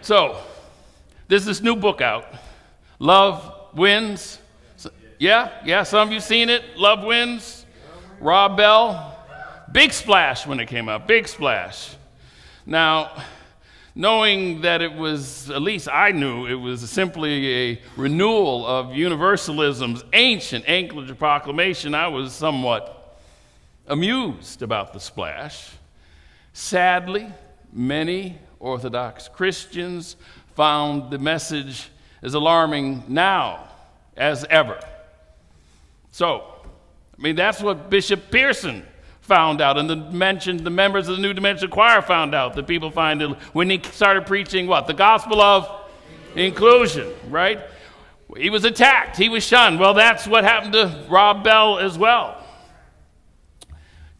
So, there's this new book out, Love Wins. Yeah, some of you seen it, Love Wins, Rob Bell. Big splash when it came out, big splash. Now, knowing that it was, at least I knew, it was simply a renewal of Universalism's ancient Anglican proclamation, I was somewhat amused about the splash. Sadly, many Orthodox Christians found the message as alarming now as ever. So, that's what Bishop Pearson found out, and the members of the New Dimension Choir found out, that people find it when he started preaching what? The gospel of inclusion, right? He was attacked, he was shunned. Well, that's what happened to Rob Bell as well.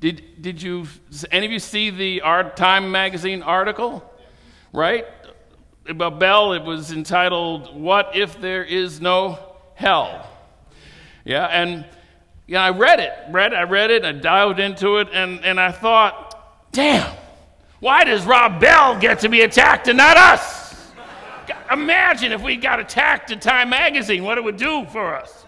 Did you, any of you see the Time magazine article? Right? About Bell, it was entitled, "What If There Is No Hell?" Yeah, and I read it, I dived into it, and I thought, damn, why does Rob Bell get to be attacked and not us? Imagine if we got attacked in Time magazine, what it would do for us.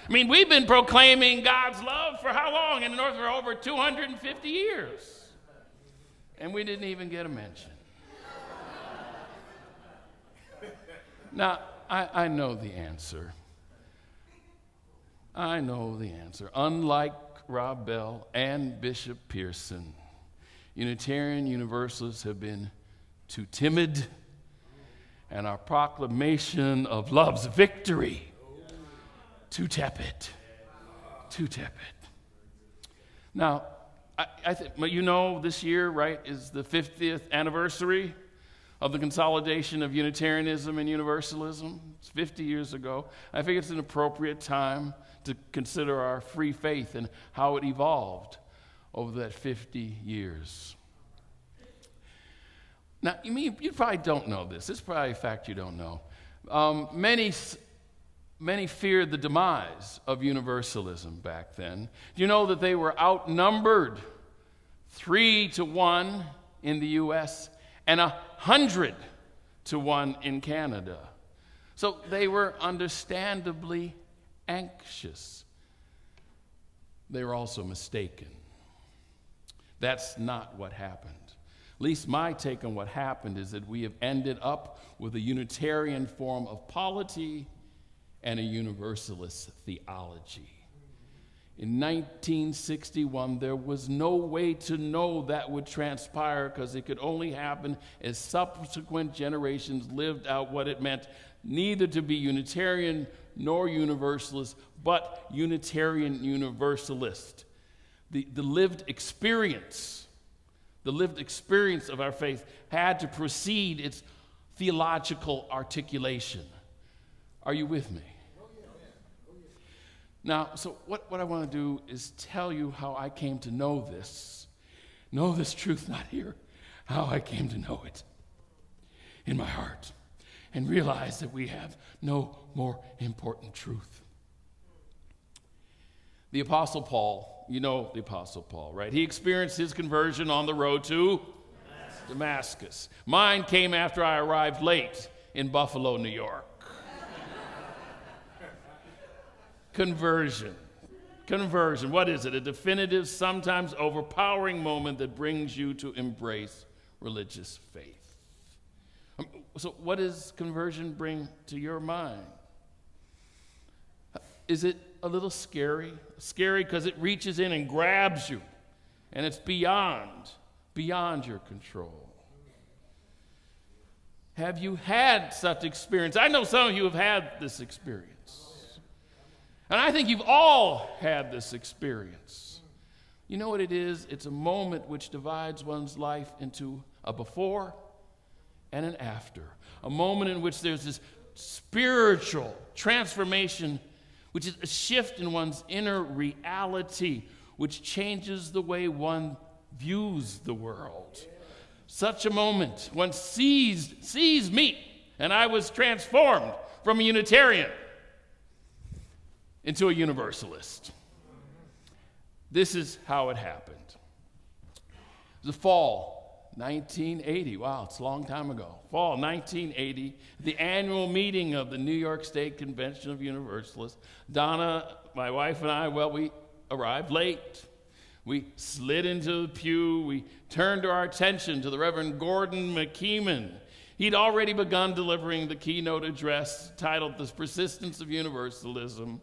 We've been proclaiming God's love for how long in the North? For over 250 years. And we didn't even get a mention. Now, I know the answer. I know the answer. Unlike Rob Bell and Bishop Pearson, Unitarian Universalists have been too timid, and our proclamation of love's victory too tepid. Too tepid. Now, I think, this year, right, is the 50th anniversary of the consolidation of Unitarianism and Universalism. It's 50 years ago. I think it's an appropriate time to consider our free faith and how it evolved over that 50 years. Now, you probably don't know this. This is probably a fact you don't know. Many feared the demise of Universalism back then. Do you know that they were outnumbered 3-1 in the U.S. and 100-1 in Canada? So they were understandably anxious. They were also mistaken. That's not what happened. At least my take on what happened is that we have ended up with a Unitarian form of polity and a Universalist theology. In 1961, there was no way to know that would transpire, because it could only happen as subsequent generations lived out what it meant neither to be Unitarian nor Universalist, but Unitarian Universalist. The lived experience of our faith had to precede its theological articulation. Are you with me? Now, so what I want to do is tell you how I came to know this truth, not here, how I came to know it in my heart, and realize that we have no more important truth. The Apostle Paul, you know the Apostle Paul, right? He experienced his conversion on the road to Damascus. Mine came after I arrived late in Buffalo, New York. Conversion. What is it? A definitive, sometimes overpowering moment that brings you to embrace religious faith. So what does conversion bring to your mind? Is it a little scary? Scary because it reaches in and grabs you, and it's beyond your control. Have you had such experience? I know some of you have had this experience. And I think you've all had this experience. You know what it is? It's a moment which divides one's life into a before and an after. A moment in which there's this spiritual transformation, which is a shift in one's inner reality, which changes the way one views the world. Such a moment, one sees me, and I was transformed from a Unitarian into a Universalist. This is how it happened. The fall 1980, wow, it's a long time ago. Fall 1980, the annual meeting of the New York State Convention of Universalists. Donna, my wife, and I, well, we arrived late. We slid into the pew. We turned our attention to the Reverend Gordon McKeeman. He'd already begun delivering the keynote address titled The Persistence of Universalism.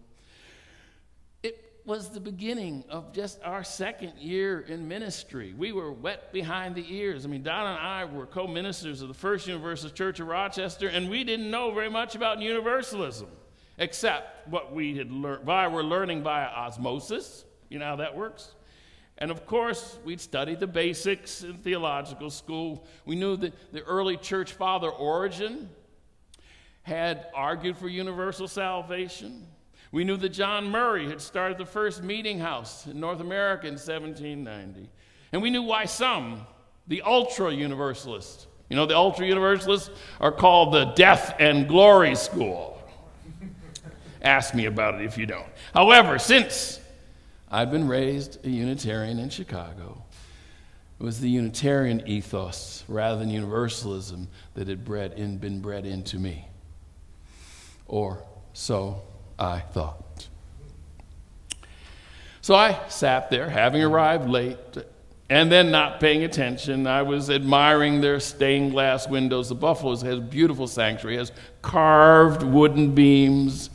Was the beginning of just our second year in ministry. We were wet behind the ears. I mean, Donna and I were co-ministers of the First Universalist Church of Rochester, and we didn't know very much about universalism, except what we had learned. We're learning by osmosis. You know how that works? And of course, we'd studied the basics in theological school. We knew that the early church father Origen had argued for universal salvation. We knew that John Murray had started the first meeting house in North America in 1790. And we knew why some, the ultra-universalists, you know, the ultra-universalists are called the Death and Glory School. Ask me about it if you don't. However, since I've been raised a Unitarian in Chicago, it was the Unitarian ethos rather than universalism that had been bred into me. Or so I thought. So I sat there, having arrived late, and then not paying attention. I was admiring their stained glass windows. The Buffaloes has a beautiful sanctuary, has carved wooden beams.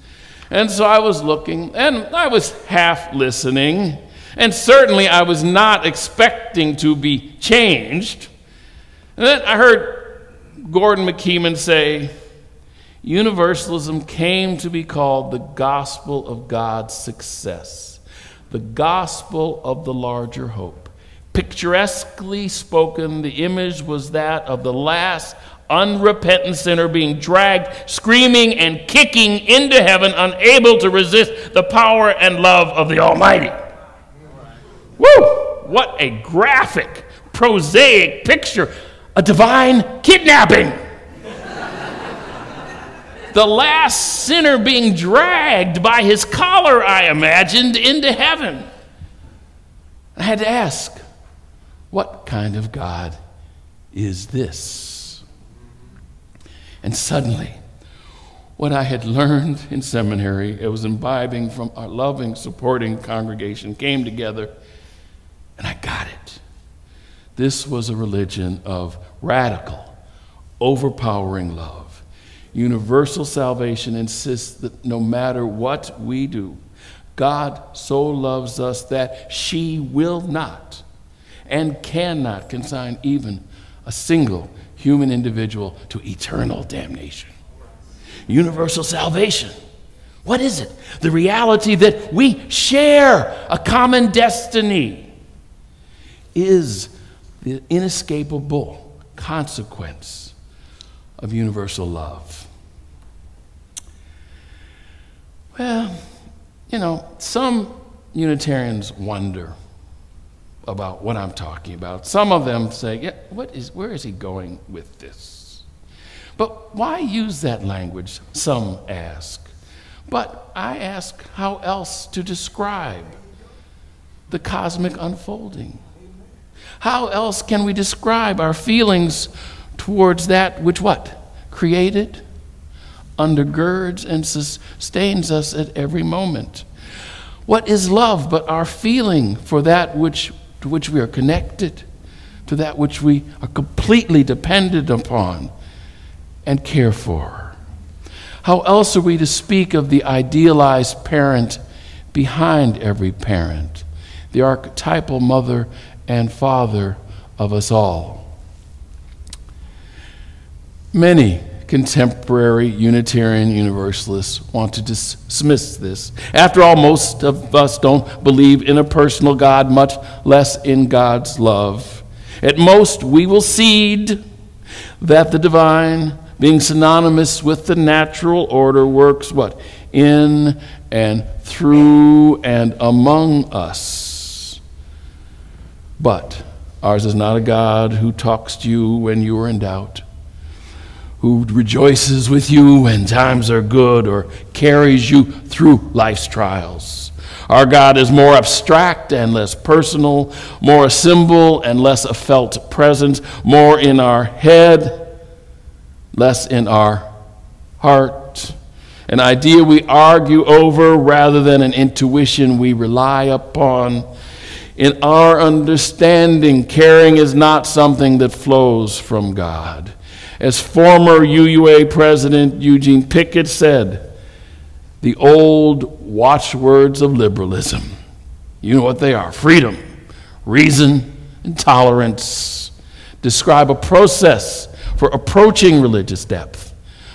And so I was looking, and I was half listening, and certainly I was not expecting to be changed. And then I heard Gordon McKeeman say, Universalism came to be called the gospel of God's success, the gospel of the larger hope. Picturesquely spoken, the image was that of the last unrepentant sinner being dragged, screaming and kicking into heaven, unable to resist the power and love of the Almighty. Woo! What a graphic, prosaic picture, a divine kidnapping. The last sinner being dragged by his collar, I imagined, into heaven. I had to ask, what kind of God is this? And suddenly, what I had learned in seminary, it was imbibing from our loving, supporting congregation, came together, and I got it. This was a religion of radical, overpowering love. Universal salvation insists that no matter what we do, God so loves us that she will not and cannot consign even a single human individual to eternal damnation. Universal salvation. What is it? The reality that we share a common destiny is the inescapable consequence of universal love. Well, you know, some Unitarians wonder about what I'm talking about. Some of them say, yeah, where is he going with this? But why use that language, some ask. But I ask, how else to describe the cosmic unfolding? How else can we describe our feelings towards that which what? Created, undergirds, and sustains us at every moment. What is love but our feeling for that to which we are connected, to that which we are completely dependent upon and care for? How else are we to speak of the idealized parent behind every parent, the archetypal mother and father of us all? Many contemporary Unitarian Universalists want to dismiss this. After all, most of us don't believe in a personal God, much less in God's love. At most, we will cede that the divine, being synonymous with the natural order, works what? In and through and among us. But ours is not a God who talks to you when you are in doubt, who rejoices with you when times are good, or carries you through life's trials. Our God is more abstract and less personal, more a symbol and less a felt presence, more in our head, less in our heart. An idea we argue over rather than an intuition we rely upon. In our understanding, caring is not something that flows from God. As former UUA President Eugene Pickett said, the old watchwords of liberalism, you know what they are: freedom, reason, and tolerance, describe a process for approaching religious depth,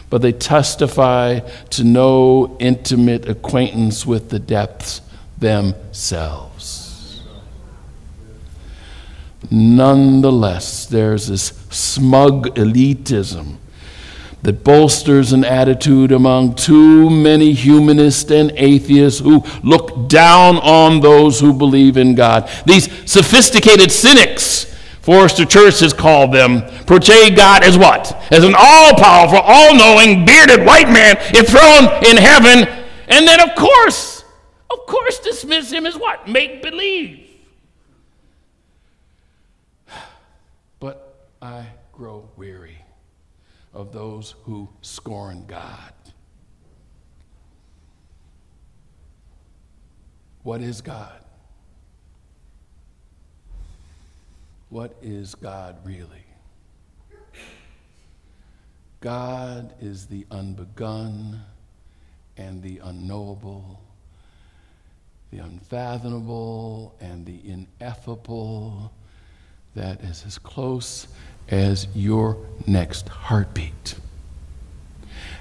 but they testify to no intimate acquaintance with the depths themselves. Nonetheless, there's this smug elitism that bolsters an attitude among too many humanists and atheists who look down on those who believe in God. These sophisticated cynics, Forrester Church has called them, portray God as what? As an all-powerful, all-knowing, bearded white man enthroned in heaven, and then of course dismiss him as what? Make-believe. But I grow weary of those who scorn God. What is God? What is God really? God is the unbegun and the unknowable, the unfathomable and the ineffable, that is as close as your next heartbeat,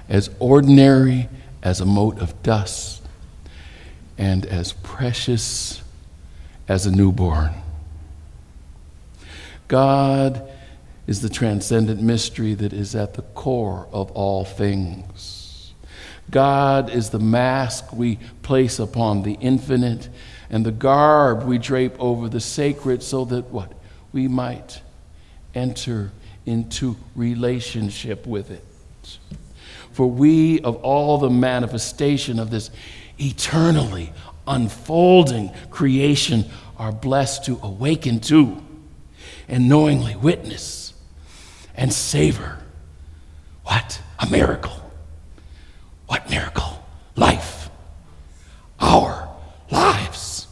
as ordinary as a mote of dust, and as precious as a newborn. God is the transcendent mystery that is at the core of all things. God is the mask we place upon the infinite and the garb we drape over the sacred, so that what? We might enter into relationship with it. For we, of all the manifestation of this eternally unfolding creation, are blessed to awaken to and knowingly witness and savor. What? A miracle. What miracle? Life. Our lives.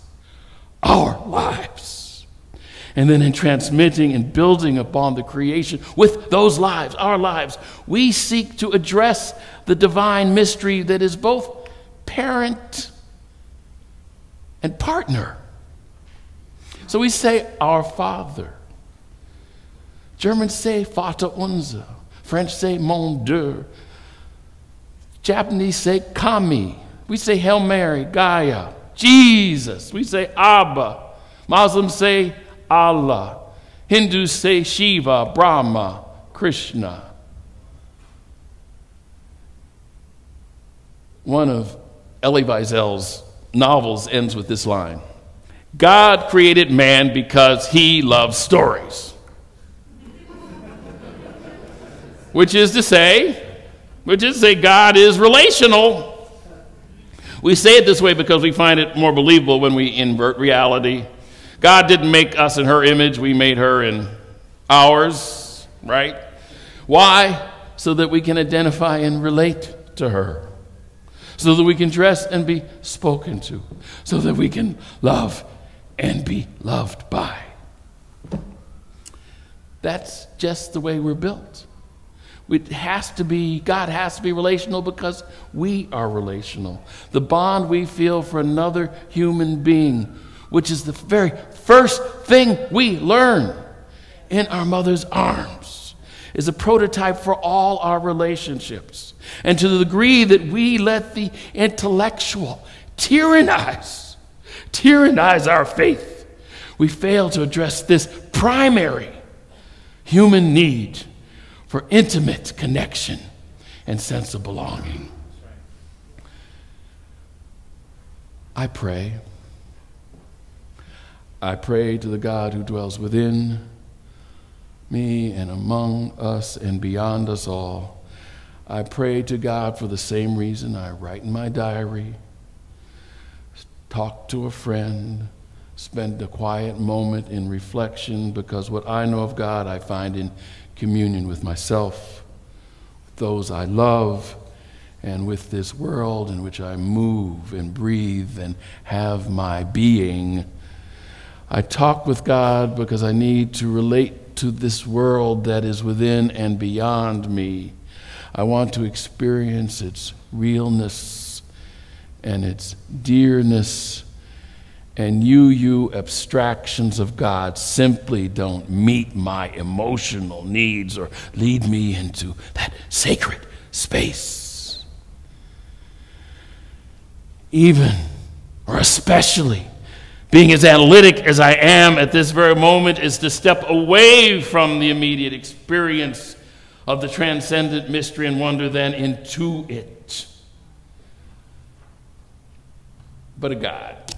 Our lives. And then in transmitting and building upon the creation with those lives, our lives, we seek to address the divine mystery that is both parent and partner. So we say, Our Father. Germans say, Vater unser. French say, Mon Dieu. Japanese say, Kami. We say, Hail Mary, Gaia, Jesus. We say, Abba. Muslims say, Allah. Hindus say Shiva, Brahma, Krishna. One of Elie Wiesel's novels ends with this line: God created man because he loves stories. Which is to say God is relational. We say it this way because we find it more believable when we invert reality. God didn't make us in her image, we made her in ours, right? Why? So that we can identify and relate to her. So that we can dress and be spoken to. So that we can love and be loved by. That's just the way we're built. God has to be relational because we are relational. The bond we feel for another human being, which is the very first thing we learn in our mother's arms, is a prototype for all our relationships. And to the degree that we let the intellectual tyrannize our faith, we fail to address this primary human need for intimate connection and sense of belonging. I pray to the God who dwells within me and among us and beyond us all. I pray to God for the same reason I write in my diary, talk to a friend, spend a quiet moment in reflection, because what I know of God I find in communion with myself, with those I love, and with this world in which I move and breathe and have my being. I talk with God because I need to relate to this world that is within and beyond me. I want to experience its realness and its dearness. And you abstractions of God simply don't meet my emotional needs or lead me into that sacred space. Even, or especially, being as analytic as I am at this very moment is to step away from the immediate experience of the transcendent mystery and wonder then into it. But a God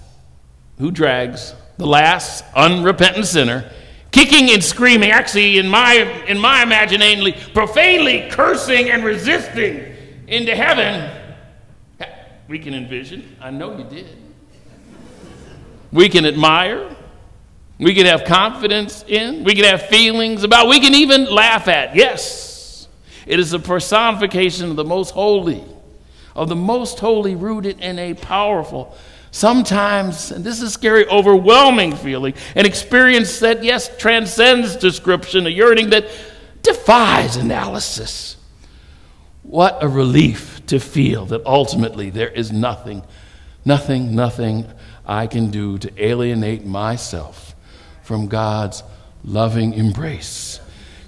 who drags the last unrepentant sinner, kicking and screaming, actually in my imagination, profanely cursing and resisting into heaven, we can envision. I know you did. We can admire. We can have confidence in. We can have feelings about. We can even laugh at. Yes, it is a personification of the most holy, rooted in a powerful, sometimes, and this is scary, overwhelming feeling, an experience that, yes, transcends description, a yearning that defies analysis. What a relief to feel that ultimately there is nothing I can do to alienate myself from God's loving embrace,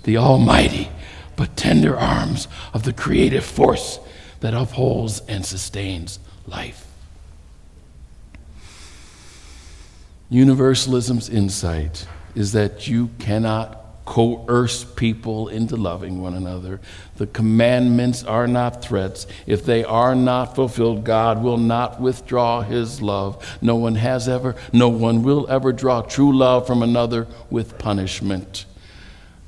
the almighty but tender arms of the creative force that upholds and sustains life. Universalism's insight is that you cannot coerce people into loving one another. The commandments are not threats. If they are not fulfilled, God will not withdraw his love. No one will ever draw true love from another with punishment.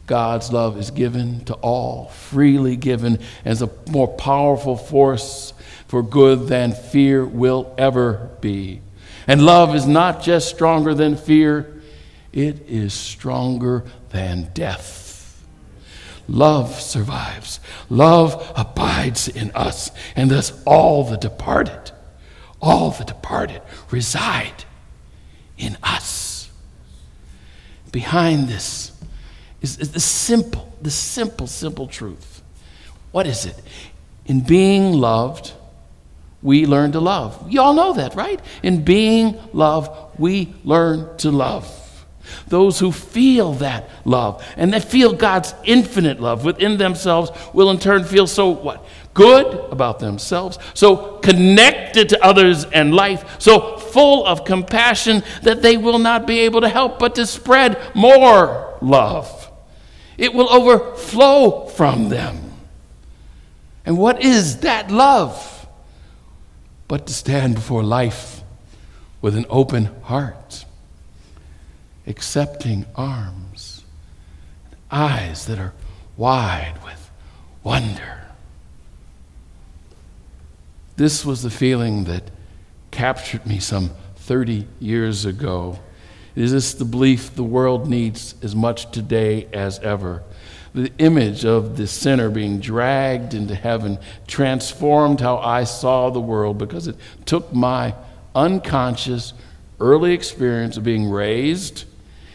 God's love is given to all, freely given, as a more powerful force for good than fear will ever be. And love is not just stronger than fear, it is stronger than death. Love survives. Love abides in us. And thus all the departed reside in us. Behind this is the simple truth. What is it? In being loved, we learn to love. You all know that, right? In being loved, we learn to love. Those who feel that love and that feel God's infinite love within themselves will in turn feel so what? Good about themselves, so connected to others and life, so full of compassion that they will not be able to help but to spread more love. It will overflow from them. And what is that love? But to stand before life with an open heart, accepting arms, eyes that are wide with wonder. This was the feeling that captured me some 30 years ago. Is this the belief the world needs as much today as ever? The image of the sinner being dragged into heaven transformed how I saw the world, because it took my unconscious early experience of being raised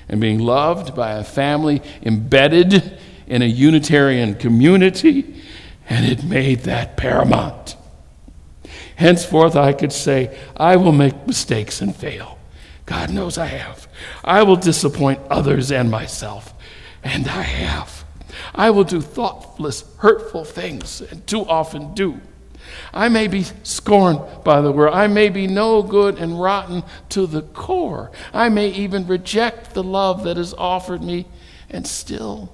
and being loved by a family embedded in a Unitarian community, and it made that paramount. Henceforth, I could say, I will make mistakes and fail. God knows I have. I will disappoint others and myself, and I have. I will do thoughtless, hurtful things, and too often do. I may be scorned by the world. I may be no good and rotten to the core. I may even reject the love that is offered me, and still,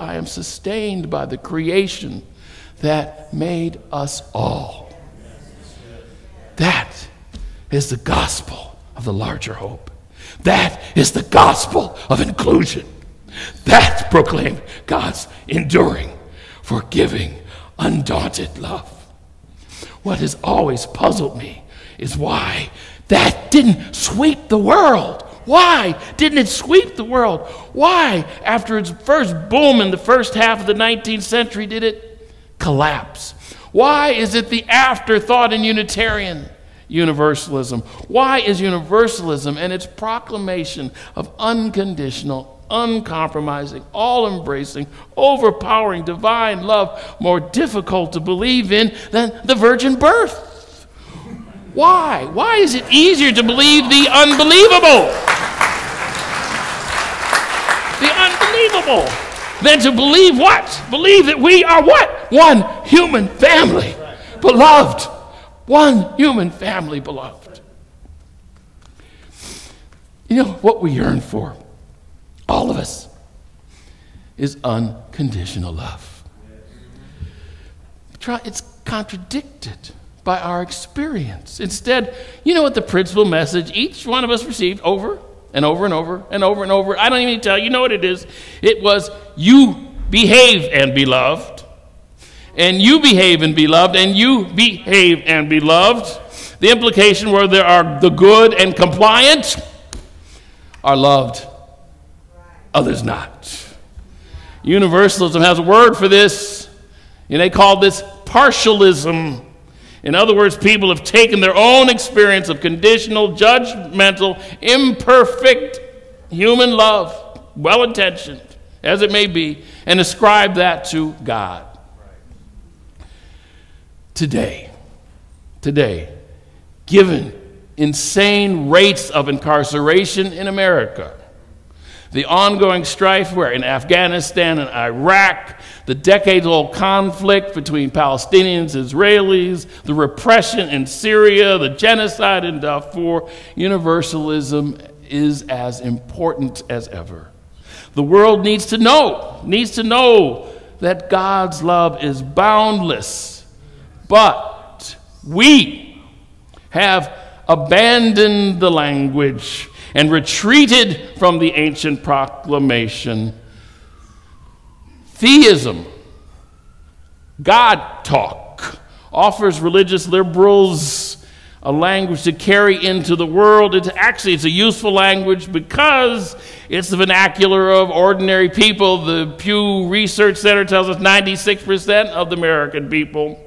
I am sustained by the creation that made us all. That is the gospel of the larger hope. That is the gospel of inclusion. That proclaimed God's enduring, forgiving, undaunted love. what has always puzzled me is why that didn't sweep the world. Why didn't it sweep the world? Why, after its first boom in the first half of the 19th century, did it collapse? Why is it the afterthought in Unitarian Universalism? Why is universalism and its proclamation of unconditional, uncompromising, all-embracing, overpowering divine love more difficult to believe in than the virgin birth? Why? Why is it easier to believe the unbelievable? The unbelievable than to believe what? Believe that we are what? One human family, beloved. One human family, beloved. You know what we yearn for, all of us, is unconditional love. It's contradicted by our experience. Instead, you know what the principal message each one of us received over and over and over and over and over? I don't even tell you. You know what it is? It was, you behave and be loved, and you behave and be loved, and you behave and be loved. The implication where there are the good and compliant are loved, others not. Universalism has a word for this, and they call this partialism. In other words, people have taken their own experience of conditional, judgmental, imperfect human love, well-intentioned as it may be, and ascribed that to God. Today, given insane rates of incarceration in America, the ongoing strife where in Afghanistan and Iraq, the decades-old conflict between Palestinians and Israelis, the repression in Syria, the genocide in Darfur, universalism is as important as ever. The world needs to know that God's love is boundless, but we have abandoned the language and retreated from the ancient proclamation. Theism, God talk, offers religious liberals a language to carry into the world. It's a useful language because it's the vernacular of ordinary people. The Pew Research Center tells us 96% of the American people.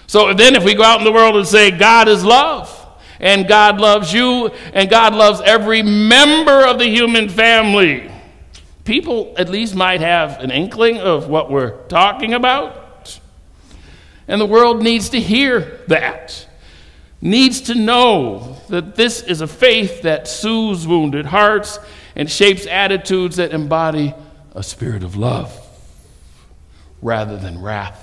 So then if we go out in the world and say God is love, and God loves you, and God loves every member of the human family, people at least might have an inkling of what we're talking about. And the world needs to hear that, needs to know that this is a faith that soothes wounded hearts and shapes attitudes that embody a spirit of love rather than wrath.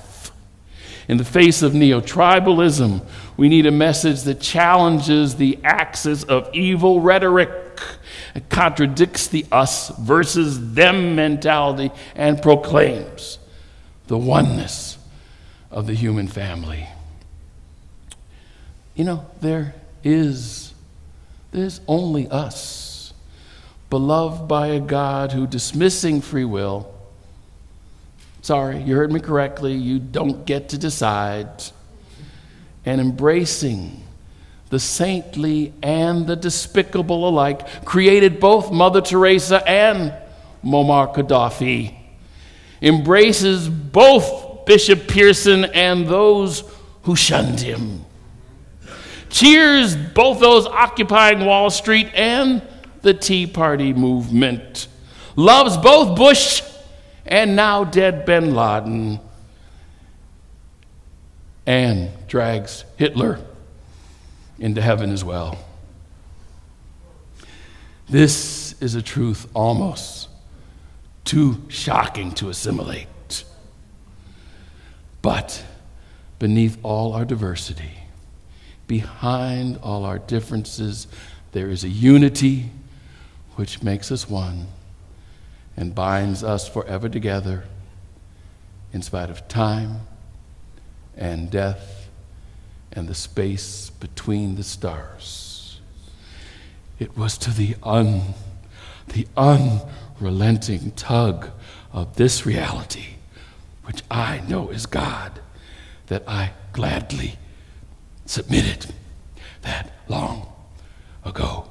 In the face of neo-tribalism, we need a message that challenges the axis of evil rhetoric. It contradicts the us versus them mentality and proclaims the oneness of the human family. You know, there's only us, beloved by a God who, dismissing free will, sorry, you heard me correctly, you don't get to decide, and embracing the saintly and the despicable alike, created both Mother Teresa and Muammar Gaddafi, embraces both Bishop Pearson and those who shunned him, cheers both those occupying Wall Street and the Tea Party movement, loves both Bush and now dead bin Laden, and drags Hitler into heaven as well. This is a truth almost too shocking to assimilate. But beneath all our diversity, behind all our differences, there is a unity which makes us one and binds us forever together in spite of time and death and the space between the stars. It was to the unrelenting tug of this reality, which I know is God, that I gladly submitted that long ago.